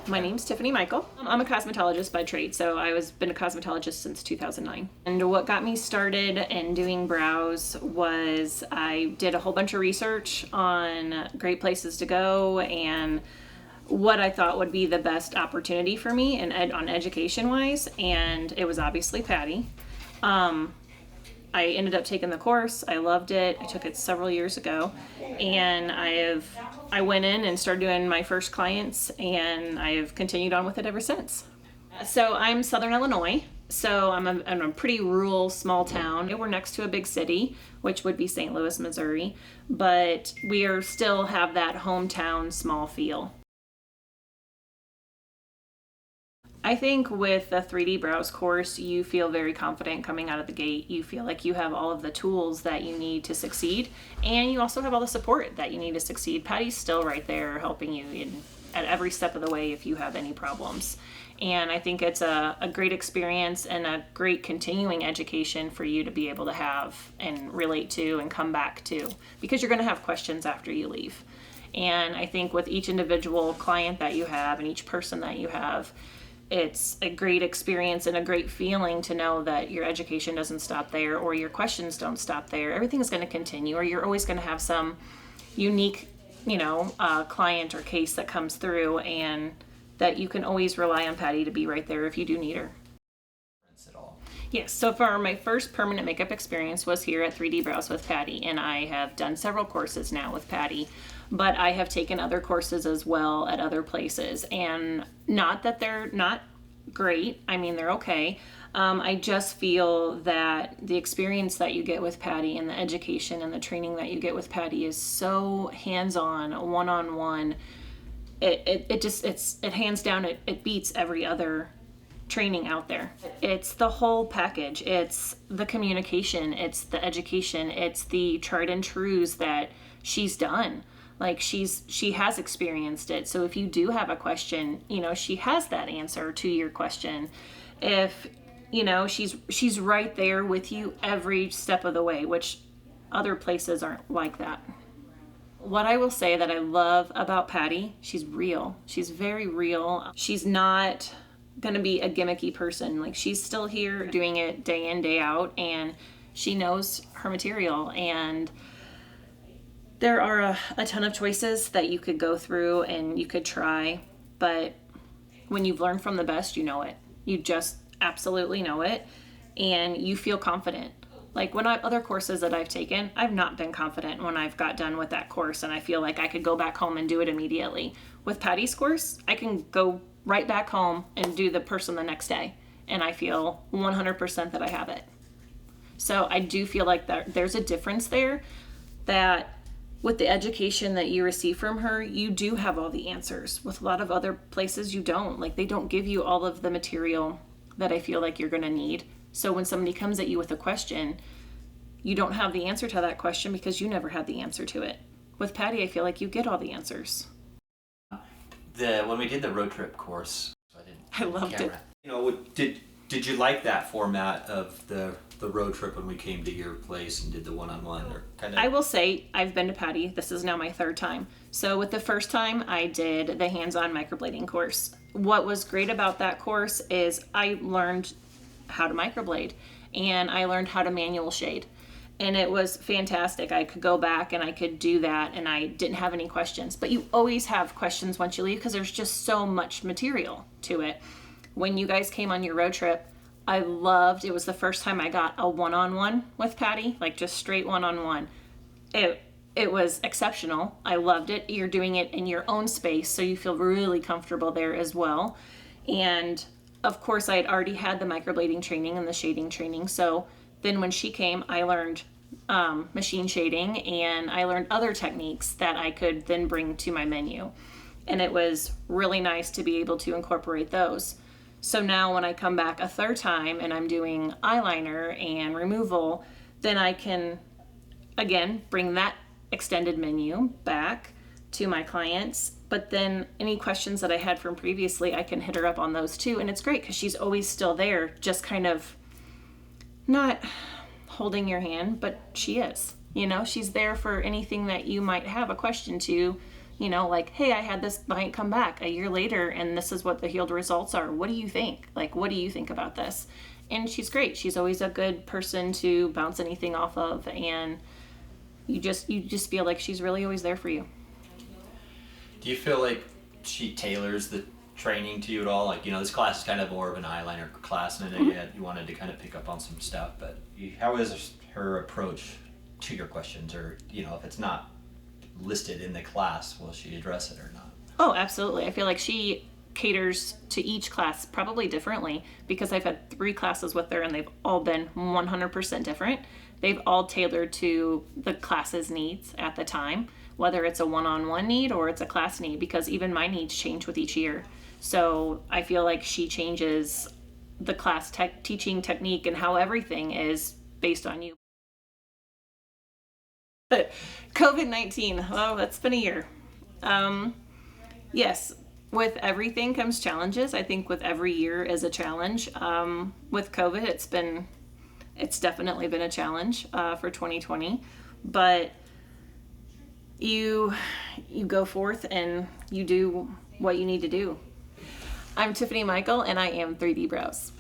My name's Tiffany Michael. I'm a cosmetologist by trade, so been a cosmetologist since 2009. And what got me started in doing brows was I did a whole bunch of research on great places to go and what I thought would be the best opportunity for me and on education wise, and it was obviously Patty. I ended up taking the course. I loved it. I took it several years ago, and I went in and started doing my first clients, and I've continued on with it ever since. So I'm Southern Illinois. So I'm a pretty rural, small town. We're next to a big city, which would be St. Louis, Missouri, but still have that hometown small feel. I think with the 3D Brows course, you feel very confident coming out of the gate. You feel like you have all of the tools that you need to succeed, and you also have all the support that you need to succeed. Patty's still right there helping you at every step of the way if you have any problems. And I think it's a great experience and a great continuing education for you to be able to have and relate to and come back to, because you're going to have questions after you leave. And I think with each individual client that you have and each person that you have, it's a great experience and a great feeling to know that your education doesn't stop there or your questions don't stop there. Everything's going to continue, or you're always going to have some unique, client or case that comes through, and that you can always rely on Patty to be right there if you do need her. Yes, so far my first permanent makeup experience was here at 3D Brows with Patty, and I have done several courses now with Patty, but I have taken other courses as well at other places, and not that they're not great, I mean they're okay. I just feel that the experience that you get with Patty and the education and the training that you get with Patty is so hands-on, one-on-one. It hands down, it beats every other training out there. It's the whole package. It's the communication, it's the education, it's the tried and trues that she's done. Like she has experienced it. So if you do have a question, she has that answer to your question. If she's right there with you every step of the way, which other places aren't like that. What I will say that I love about Patty, she's real. She's very real. She's not gonna be a gimmicky person. Like, she's still here doing it day in, day out, and she knows her material. And there are a ton of choices that you could go through and you could try, but when you've learned from the best, you know it. You just absolutely know it, and you feel confident. Like other courses that I've taken, I've not been confident when I've got done with that course, and I feel like I could go back home and do it immediately. With Patty's course, I can go right back home and do the person the next day, and I feel 100% that I have it. So I do feel like there's a difference there, that with the education that you receive from her, you do have all the answers. With a lot of other places, you don't. Like, they don't give you all of the material that I feel like you're gonna need. So when somebody comes at you with a question, you don't have the answer to that question because you never had the answer to it. With Patty, I feel like you get all the answers. When we did the road trip course, I loved it. Did you like that format of the road trip when we came to your place and did the one-on-one, or kind of? I will say I've been to Patty. This is now my third time. So with the first time, I did the hands-on microblading course. What was great about that course is I learned how to microblade, and I learned how to manual shade, and it was fantastic. I could go back and I could do that, and I didn't have any questions. But you always have questions once you leave because there's just so much material to it. When you guys came on your road trip, it was the first time I got a one-on-one with Patty, like just straight one-on-one. It was exceptional. I loved it. You're doing it in your own space, so you feel really comfortable there as well. And of course, I had already had the microblading training and the shading training. So then when she came, I learned machine shading, and I learned other techniques that I could then bring to my menu. And it was really nice to be able to incorporate those. So now when I come back a third time and I'm doing eyeliner and removal, then I can, again, bring that extended menu back to my clients. But then any questions that I had from previously, I can hit her up on those too. And it's great because she's always still there, just kind of not holding your hand, but she is. She's there for anything that you might have a question to You know, like, hey, I had this client come back a year later and this is what the healed results are. What do you think? Like, what do you think about this? And she's great. She's always a good person to bounce anything off of, and you just feel like she's really always there for you. Do you feel like she tailors the training to you at all? Like, this class is kind of more of an eyeliner class, and I know you wanted to kind of pick up on some stuff, but how is her approach to your questions? Or, if it's not listed in the class, will she address it or not? Oh, absolutely. I feel like she caters to each class probably differently, because I've had 3 classes with her and they've all been 100% different. They've all tailored to the class's needs at the time, whether it's a one-on-one need or it's a class need, because even my needs change with each year. So I feel like she changes the class teaching technique and how everything is based on you. But COVID-19, oh, that's been a year. Yes, with everything comes challenges. I think with every year is a challenge. With COVID, it's definitely been a challenge for 2020. But you go forth and you do what you need to do. I'm Tiffany Michael, and I am 3D Bros.